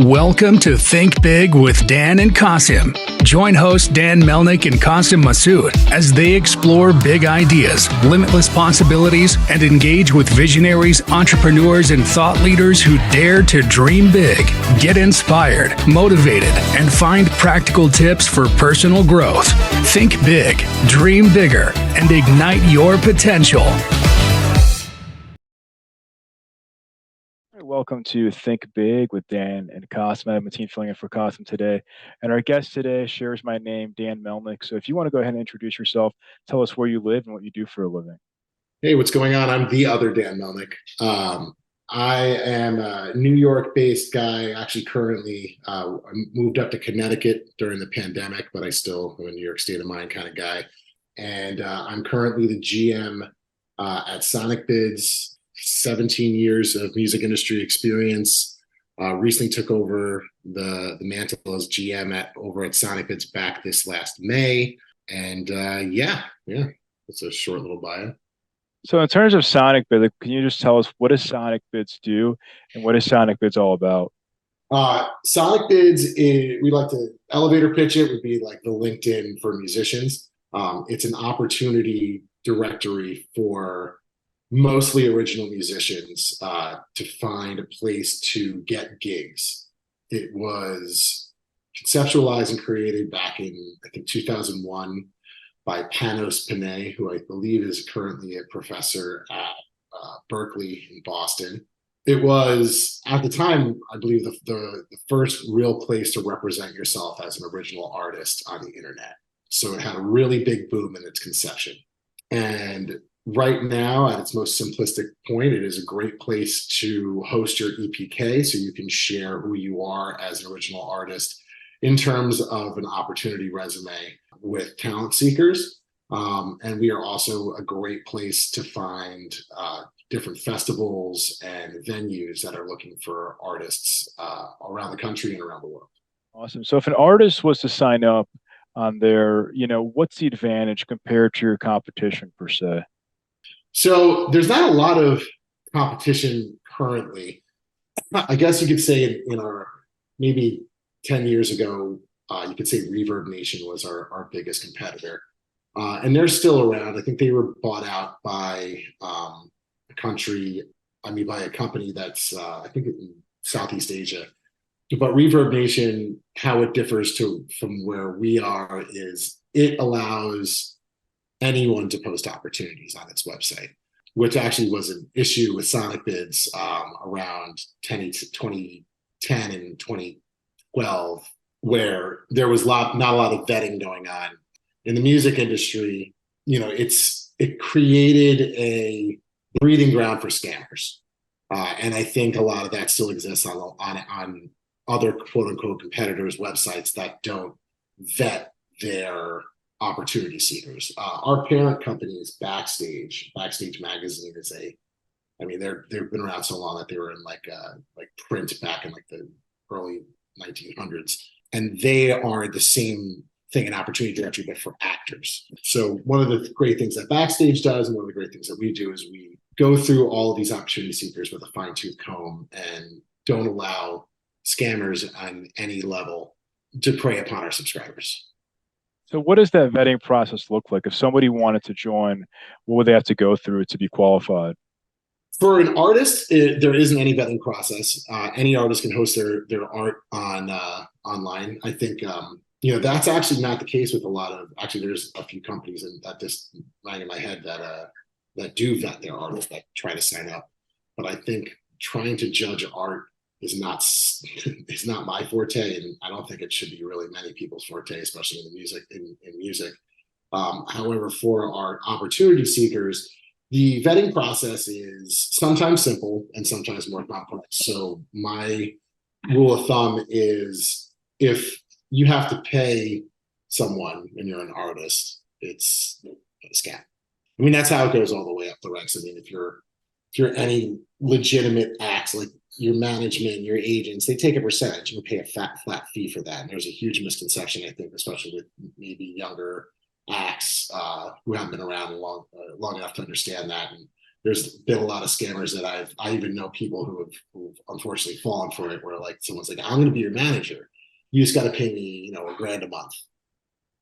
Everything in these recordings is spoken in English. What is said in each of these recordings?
Welcome to Think Big with Dan and Qasim. Join hosts Dan Melnick and Qasim Masood as they explore big ideas, limitless possibilities, and engage with visionaries, entrepreneurs, and thought leaders who dare to dream big, get inspired, motivated, and find practical tips for personal growth. Think big, dream bigger, and ignite your potential. Welcome to Think Big with Dan and Qasim. I have my team filling in for Qasim today. And our guest today shares my name, Dan Melnick. So if you want to go ahead and introduce yourself, tell us where you live and what you do for a living. Hey, what's going on? I'm the other Dan Melnick. I am a New York-based guy. Actually, currently, I moved up to Connecticut during the pandemic, but I still am a New York state of mind kind of guy. And I'm currently the GM at Sonicbids. 17 years of music industry experience. Recently took over the mantle as GM over at Sonicbids back this last May. And yeah, it's a short little bio. So in terms of Sonicbids, can you just tell us what does Sonicbids do and what is Sonicbids all about? Sonicbids, we like to elevator pitch it, would be like the LinkedIn for musicians. It's an opportunity directory for mostly original musicians to find a place to get gigs. It was conceptualized and created back in, I think, 2001 by Panos Panay, who I believe is currently a professor at Berkeley in Boston. It was, at the time, I believe, the first real place to represent yourself as an original artist on the internet. So it had a really big boom in its conception. And right now, at its most simplistic point, it is a great place to host your EPK so you can share who you are as an original artist in terms of an opportunity resume with talent seekers. And we are also a great place to find different festivals and venues that are looking for artists around the country and around the world. Awesome. So if an artist was to sign up on there, what's the advantage compared to your competition per se? So there's not a lot of competition currently. I guess you could say in our, maybe 10 years ago, you could say Reverb Nation was our biggest competitor. And they're still around. I think they were bought out by a company that's, I think, in Southeast Asia. But Reverb Nation, how it differs from where we are is it allows anyone to post opportunities on its website, which actually was an issue with Sonicbids around 2010 and 2012, where there was not a lot of vetting going on in the music industry. It created a breeding ground for scammers, and I think a lot of that still exists on other quote unquote competitors' websites that don't vet their opportunity seekers. Our parent company is Backstage. Backstage Magazine is they've been around so long that they were in like print back in like the early 1900s, and they are the same thing, an opportunity directory, but for actors. So one of the great things that Backstage does, and one of the great things that we do, is we go through all of these opportunity seekers with a fine-tooth comb and don't allow scammers on any level to prey upon our subscribers. So what does that vetting process look like? If somebody wanted to join, what would they have to go through to be qualified? For an artist, there isn't any vetting process. Any artist can host their art online. I think that's actually not the case with a lot of. Actually, there's a few companies that just rang in my head that do vet their artists that try to sign up. But I think trying to judge art is not my forte, and I don't think it should be really many people's forte, especially in music. However, for our opportunity seekers, the vetting process is sometimes simple and sometimes more complex. So my rule of thumb is if you have to pay someone and you're an artist, it's a scam. I mean, that's how it goes all the way up the ranks. I mean, if you're any legitimate acts, like your management, your agents, they take a percentage. You pay a flat fee for that. And there's a huge misconception, I think, especially with maybe younger acts who haven't been around long enough to understand that. And there's been a lot of scammers that I even know people who've unfortunately fallen for it, where like someone's like, I'm going to be your manager. You just got to pay me, $1,000 a month,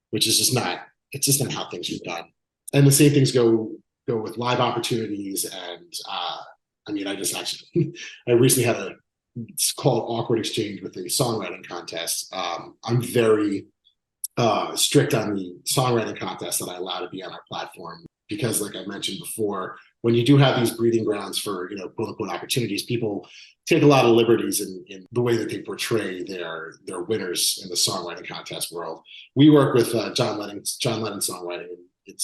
which is just not, it's just not how things are done. And the same things go with live opportunities. And I mean, I just actually, I recently had it's called awkward exchange with a songwriting contest. I'm very strict on the songwriting contests that I allow to be on our platform because, like I mentioned before, when you do have these breeding grounds for quote unquote opportunities, people take a lot of liberties in the way that they portray their winners in the songwriting contest world. We work with John Lennon Songwriting, and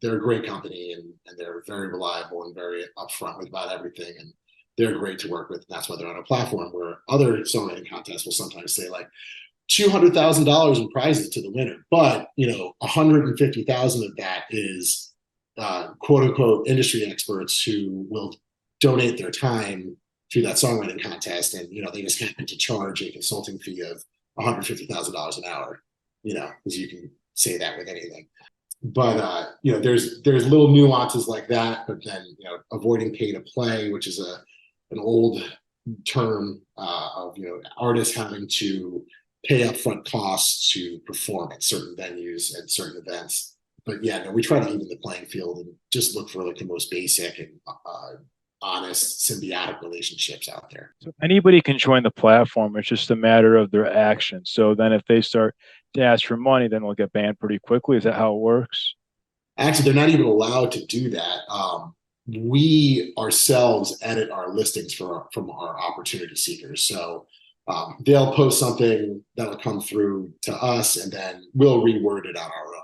they're a great company, and they're very reliable and very upfront with about everything, and they're great to work with. That's why they're on a platform where other songwriting contests will sometimes say like $200,000 in prizes to the winner, but $150,000 of that is quote unquote industry experts who will donate their time to that songwriting contest, and they just happen to charge a consulting fee of $150,000 an hour, because you can say that with anything. But there's little nuances like that, but then avoiding pay to play, which is an old term of artists having to pay upfront costs to perform at certain venues and certain events. But yeah, no, we try to even the playing field and just look for like the most basic and honest symbiotic relationships out there. So anybody can join the platform. It's just a matter of their actions. So then if they start to ask for money, then they'll get banned pretty quickly. Is that how it works? Actually, they're not even allowed to do that. We ourselves edit our listings from our opportunity seekers. So they'll post something that'll come through to us, and then we'll reword it on our own.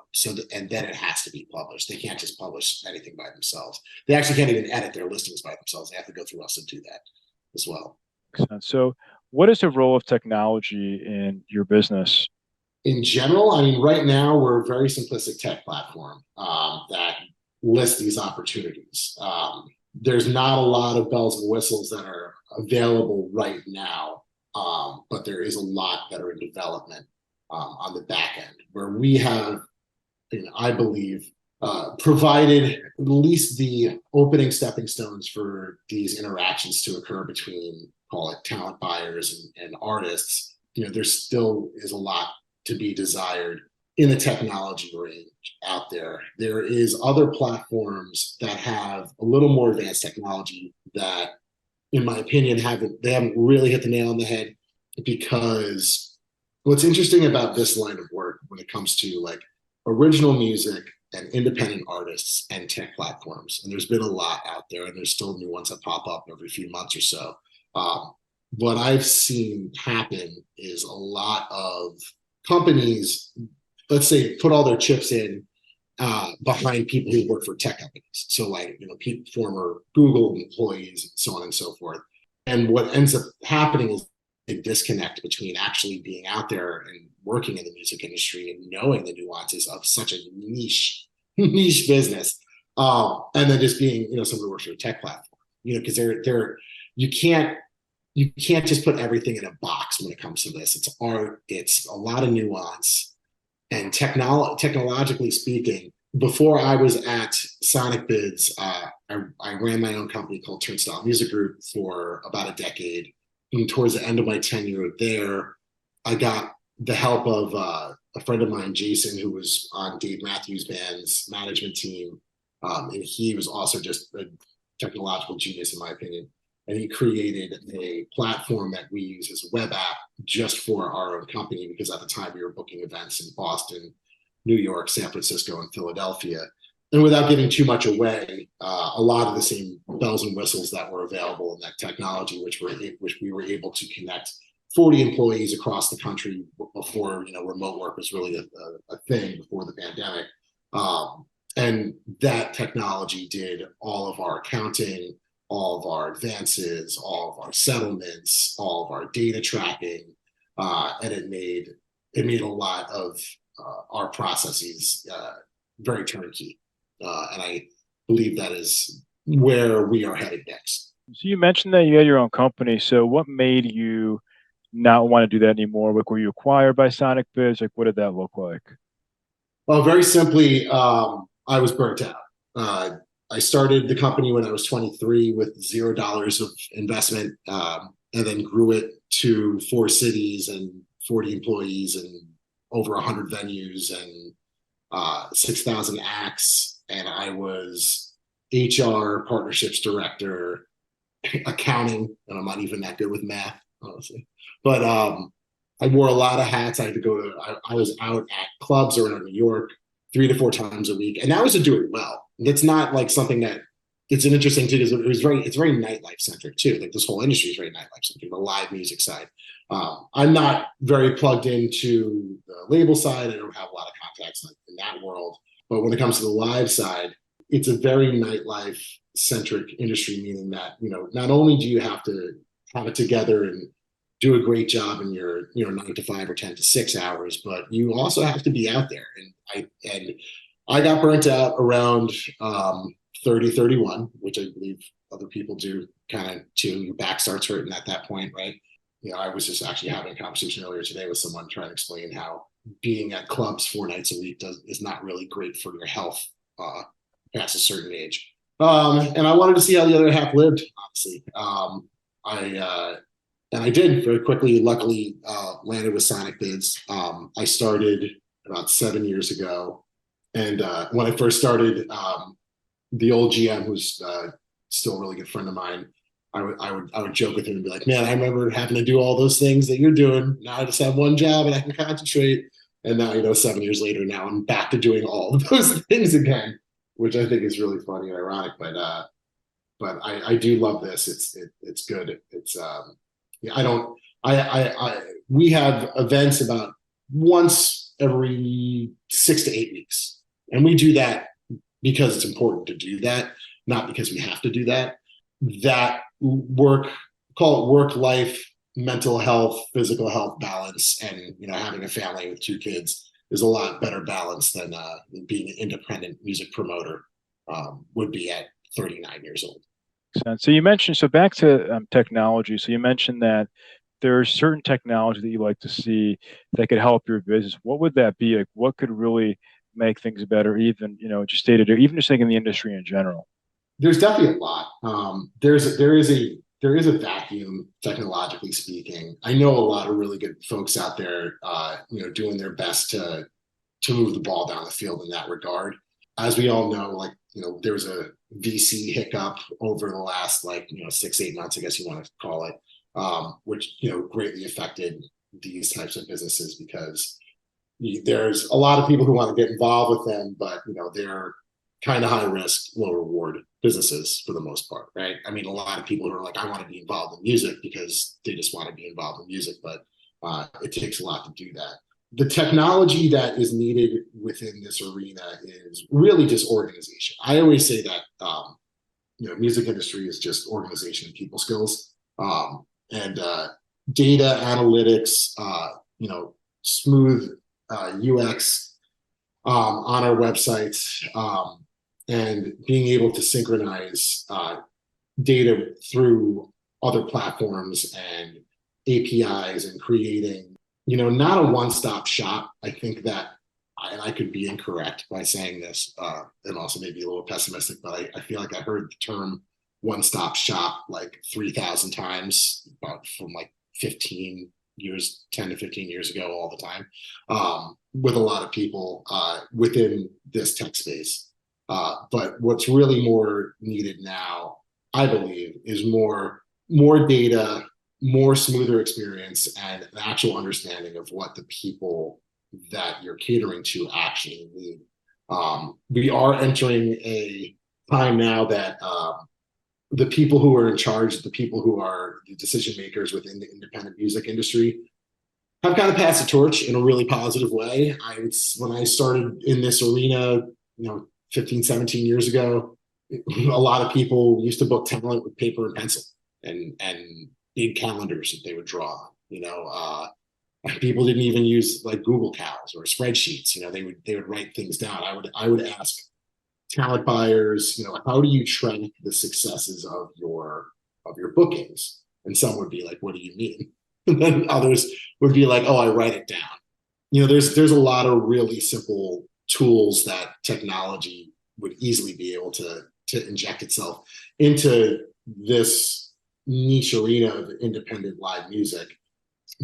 And then it has to be published. They can't just publish anything by themselves. They actually can't even edit their listings by themselves. They have to go through us and do that as well. So what is the role of technology in your business? In general, I mean, right now we're a very simplistic tech platform that lists these opportunities. There's not a lot of bells and whistles that are available right now, but there is a lot that are in development on the back end, where we have, I believe, provided at least the opening stepping stones for these interactions to occur between, call it, talent buyers and artists. There still is a lot to be desired in the technology range out there. There is other platforms that have a little more advanced technology that, in my opinion, haven't really hit the nail on the head, because what's interesting about this line of work when it comes to like original music and independent artists and tech platforms, and there's been a lot out there, and there's still new ones that pop up every few months or so. What I've seen happen is a lot of companies, let's say, put all their chips in behind people who work for tech companies. So like, former Google employees and so on and so forth. And what ends up happening is a disconnect between actually being out there and working in the music industry and knowing the nuances of such a niche business, and then just being, someone who works for a tech platform, because you can't just put everything in a box when it comes to this. It's art, it's a lot of nuance, and technologically speaking. Before I was at Sonicbids, I ran my own company called Turnstile Music Group for about a decade. And towards the end of my tenure there, I got the help of a friend of mine, Jason, who was on Dave Matthews Band's management team. And he was also just a technological genius, in my opinion. And he created a platform that we use as a web app just for our own company, because at the time we were booking events in Boston, New York, San Francisco, and Philadelphia. And without giving too much away, a lot of the same bells and whistles that were available in that technology, which we were able to connect 40 employees across the country before remote work was really a thing before the pandemic. And that technology did all of our accounting, all of our advances, all of our settlements, all of our data tracking, and it made a lot of our processes very turnkey. And I believe that is where we are headed next. So you mentioned that you had your own company. So what made you not want to do that anymore? Like, were you acquired by Sonicbids? Like, what did that look like? Well, very simply, I was burnt out. I started the company when I was 23 with $0 of investment, and then grew it to 4 cities and 40 employees and over 100 venues and 6,000 acts. And I was HR, partnerships director, accounting, and I'm not even that good with math, honestly. But I wore a lot of hats. I had to go to, I was out at clubs around New York 3 to 4 times a week. And that was to do it well. It's not like something that, it's an interesting thing, because it's very nightlife centric too. Like this whole industry is very nightlife centric, the live music side. I'm not very plugged into the label side. I don't have a lot of contacts in that world. But when it comes to the live side, it's a very nightlife centric industry, meaning that, not only do you have to have it together and do a great job in your 9 to 5 or 10 to 6 hours, but you also have to be out there. And I got burnt out around 30, 31, which I believe other people do kind of too. Your back starts hurting at that point, right? I was just actually having a conversation earlier today with someone trying to explain how being at clubs 4 nights a week is not really great for your health past a certain age. And I wanted to see how the other half lived, honestly. And I did very quickly, luckily, landed with Sonicbids. I started about 7 years ago. And when I first started, the old GM, who's still a really good friend of mine, I would joke with him and be like, man, I remember having to do all those things that you're doing. Now I just have one job and I can concentrate. And now, 7 years later, now I'm back to doing all of those things again, which I think is really funny and ironic. But I do love this. It's good. It's we have events about once every 6 to 8 weeks, and we do that because it's important to do that, not because we have to do that. That call it work life, mental health, physical health balance, and having a family with 2 kids is a lot better balance than being an independent music promoter would be at 39 years old. So you mentioned, so back to technology. So you mentioned that there's certain technology that you like to see that could help your business. What would that be? Like, what could really make things better, even, just stated, or even just thinking the industry in general? There's definitely a lot. There is a vacuum, technologically speaking. I know a lot of really good folks out there, doing their best to move the ball down the field in that regard. As we all know, there was a VC hiccup over the last 6-8 months, I guess you want to call it, which greatly affected these types of businesses, because there's a lot of people who want to get involved with them, but they're kind of high risk, low reward businesses for the most part, right? I mean, a lot of people who are like, I want to be involved in music because they just want to be involved in music, but it takes a lot to do that. The technology that is needed within this arena is really just organization. I always say that music industry is just organization and people skills, and data analytics, smooth UX on our websites, and being able to synchronize data through other platforms and APIs, and creating not a one-stop shop. I think that, and I could be incorrect by saying this, and also maybe a little pessimistic, but I feel like I heard the term one-stop shop 3,000 times from 10 to 15 years ago, all the time, with a lot of people within this tech space. But what's really more needed now, I believe, is more data, more smoother experience, and an actual understanding of what the people that you're catering to actually need. We are entering a time now that the people who are in charge, the people who are the decision makers within the independent music industry, have kind of passed the torch in a really positive way. When I started in this arena, 15, 17 years ago, a lot of people used to book talent with paper and pencil and big calendars that they would draw. People didn't even use Google Cals or spreadsheets. They would write things down. I would ask talent buyers, how do you track the successes of your bookings? And some would be like, what do you mean? And then others would be like, oh, I write it down. There's a lot of really simple tools that technology would easily be able to to inject itself into this niche arena of independent live music.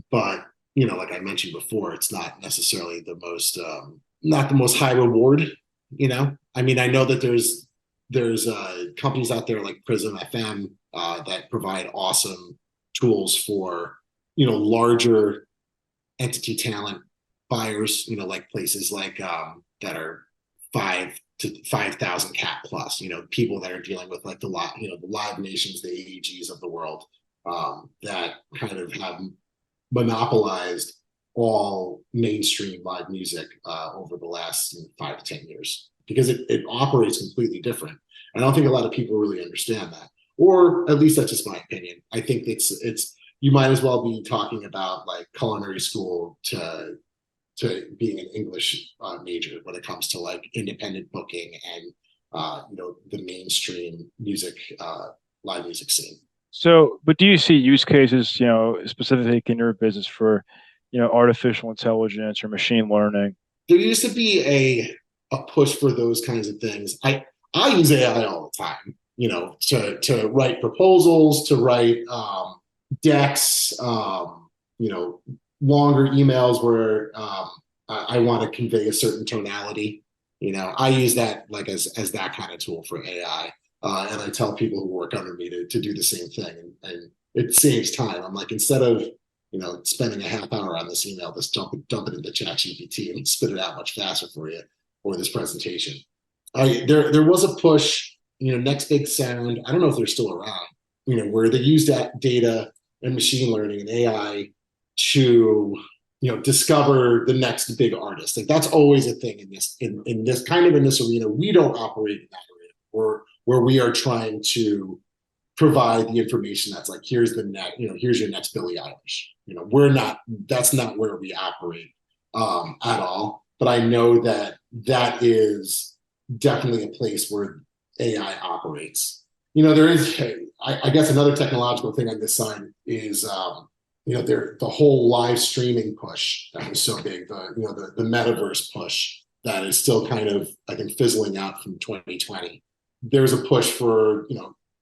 But like I mentioned before, it's not necessarily the most not the most high reward. I mean, I know that there's companies out there like Prism FM that provide awesome tools for larger entity talent buyers. Like places like that are 5,000 cap plus. People that are dealing with like the Live Nations, the AEGs of the world that kind of have monopolized all mainstream live music over the last 5 to 10 years because it operates completely different. I don't think a lot of people really understand that, or at least that's just my opinion. I think it's you might as well be talking about like culinary school to being an English major when it comes to like independent booking and the mainstream music live music scene. So, but do you see use cases, specifically in your business for, artificial intelligence or machine learning? There used to be a push for those kinds of things. I use AI all the time, to write proposals, to write decks, longer emails where I want to convey a certain tonality. I use that like as that kind of tool for AI. And I tell people who work under me to do the same thing, and it saves time. I'm like, instead of spending a half hour on this email, just dump it into ChatGPT and spit it out much faster for you for this presentation. There was a push, Next Big Sound. I don't know if they're still around, where they use that data and machine learning and AI to discover the next big artist. Like that's always a thing in this kind of in this arena. We don't operate in that arena, where we are trying to provide the information that's like, here's here's your next Billie Eilish. That's not where we operate at all. But I know that is definitely a place where AI operates. There is, I guess, another technological thing on this side is, the whole live streaming push that was so big, the metaverse push that is still kind of, I think, fizzling out from 2020. There's a push for,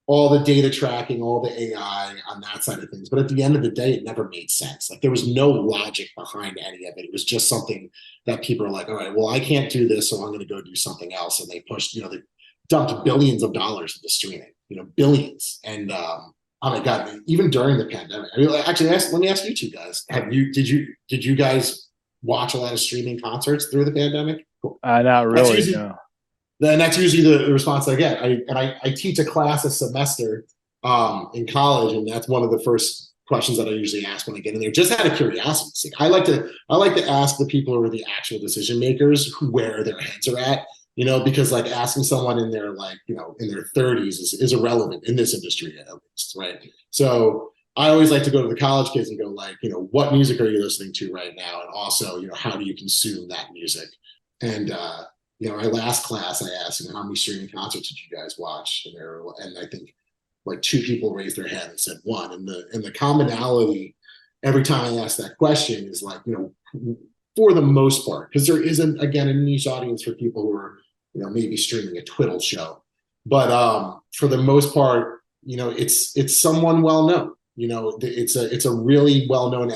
all the data tracking, all the AI on that side of things. But at the end of the day, it never made sense. Like there was no logic behind any of it. It was just something that people are like, all right, well, I can't do this, so I'm going to go do something else. And they pushed, they dumped billions of dollars into streaming, billions. And oh my God, even during the pandemic. I mean, actually, let me ask you two guys: did you guys watch a lot of streaming concerts through the pandemic? Cool. Not really. No. Then that's usually the response I get. I teach a class a semester in college, and that's one of the first questions that I usually ask when I get in there, just out of curiosity. I like to ask the people who are the actual decision makers where their heads are at. Because like asking someone in their in their 30s is irrelevant in this industry at least, right? So I always like to go to the college kids and go like, what music are you listening to right now? And also, how do you consume that music? And our last class, I asked, how many streaming concerts did you guys watch? And I think like 2 people raised their hand and said 1. And the commonality every time I ask that question is like, for the most part, because there isn't, again, a niche audience for people who are, maybe streaming a twiddle show. But for the most part, it's someone well known. It's a really well known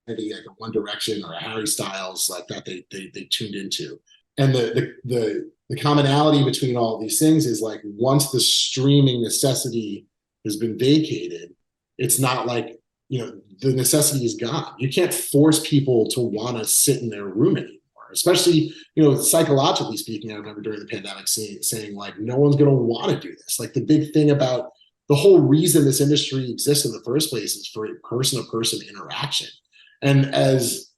entity like a One Direction or a Harry Styles like that they tuned into. And the commonality between all these things is like once the streaming necessity has been vacated, it's not like the necessity is gone. You can't force people to want to sit in their room anymore. Especially, psychologically speaking, I remember during the pandemic saying like, no one's going to want to do this. Like the big thing about the whole reason this industry exists in the first place is for person-to-person interaction. And as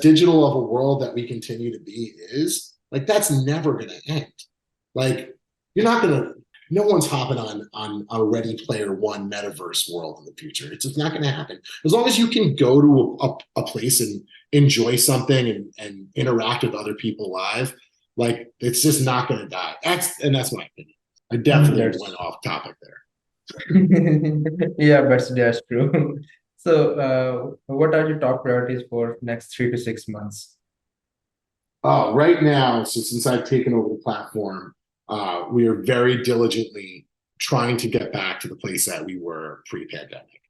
digital of a world that we continue to be is, like that's never going to end. Like no one's hopping on a Ready Player One metaverse world in the future. It's just not going to happen. As long as you can go to a place and enjoy something and interact with other people live, like it's just not going to die. That's my opinion. I definitely went off topic there. Yeah, but that's true. So, what are your top priorities for next 3 to 6 months? Right now, so since I've taken over the platform, we are very diligently trying to get back to the place that we were pre-pandemic.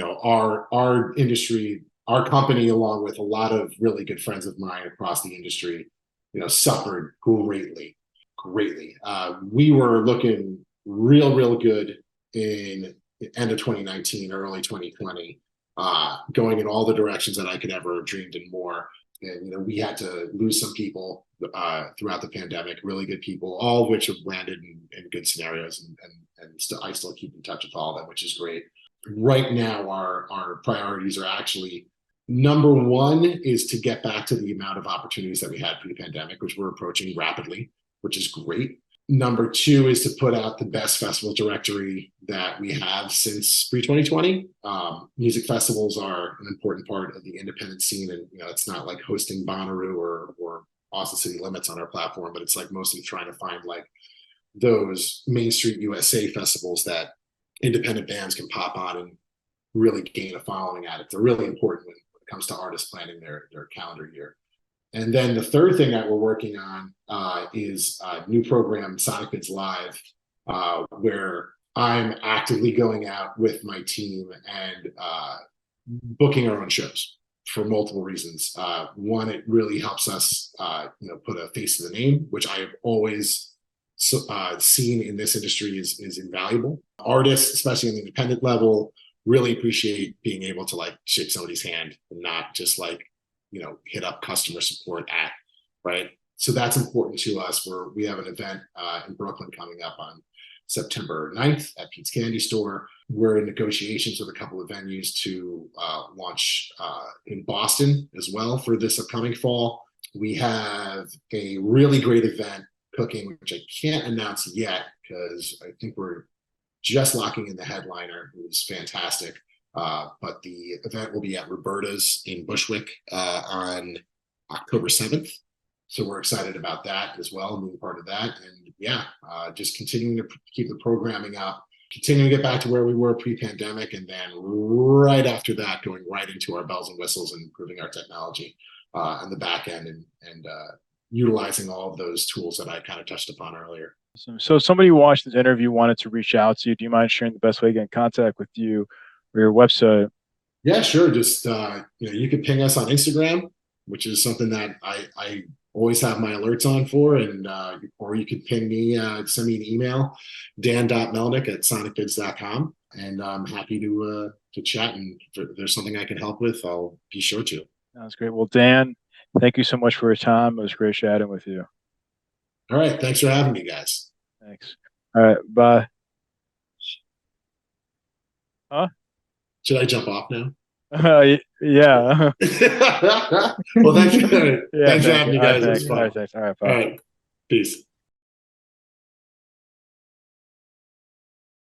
Our industry, our company, along with a lot of really good friends of mine across the industry, suffered greatly. We were looking real good in the end of 2019, early 2020, going in all the directions that I could ever dreamed and more. And we had to lose some people throughout the pandemic, really good people, all of which have landed in good scenarios, and I still keep in touch with all of them, which is great. Right now, our priorities are actually, number one is to get back to the amount of opportunities that we had pre-pandemic, which we're approaching rapidly, which is great. Number two is to put out the best festival directory that we have since pre-2020. Music festivals are an important part of the independent scene, and it's not like hosting Bonnaroo or Austin City Limits on our platform, but it's like mostly trying to find like those Main Street USA festivals that independent bands can pop on and really gain a following at it. They're really important when it comes to artists planning their calendar year. And then the third thing that we're working on is a new program, Sonicbids Live, where I'm actively going out with my team and booking our own shows for multiple reasons. One, it really helps us, put a face to the name, which I have always seen in this industry is invaluable. Artists, especially on the independent level, really appreciate being able to like shake somebody's hand and not just like hit up customer support right. So that's important to us. We have an event in Brooklyn coming up on September 9th at Pete's Candy Store. We're in negotiations with a couple of venues to launch in Boston as well for this upcoming fall. We have a really great event cooking, which I can't announce yet because I think we're just locking in the headliner, who's fantastic. But the event will be at Roberta's in Bushwick on October 7th. So we're excited about that as well, being part of that. And just continuing to keep the programming up, continuing to get back to where we were pre-pandemic. And then right after that, going right into our bells and whistles and improving our technology on the back end and utilizing all of those tools that I kind of touched upon earlier. So if somebody who watched this interview wanted to reach out to you, do you mind sharing the best way to get in contact with you or your website? Yeah, sure. Just, you can ping us on Instagram, which is something that I always have my alerts on for. And, or you could ping me, send me an email, dan.melnick@sonicbids.com. And I'm happy to chat. And if there's something I can help with, I'll be sure to. Sounds great. Well, Dan, thank you so much for your time. It was great chatting with you. All right. Thanks for having me, guys. Thanks. All right. Bye. Huh? Should I jump off now? Yeah. Well, thanks for having me, guys. It was fun. All right, thanks. All right, bye. All right. Peace.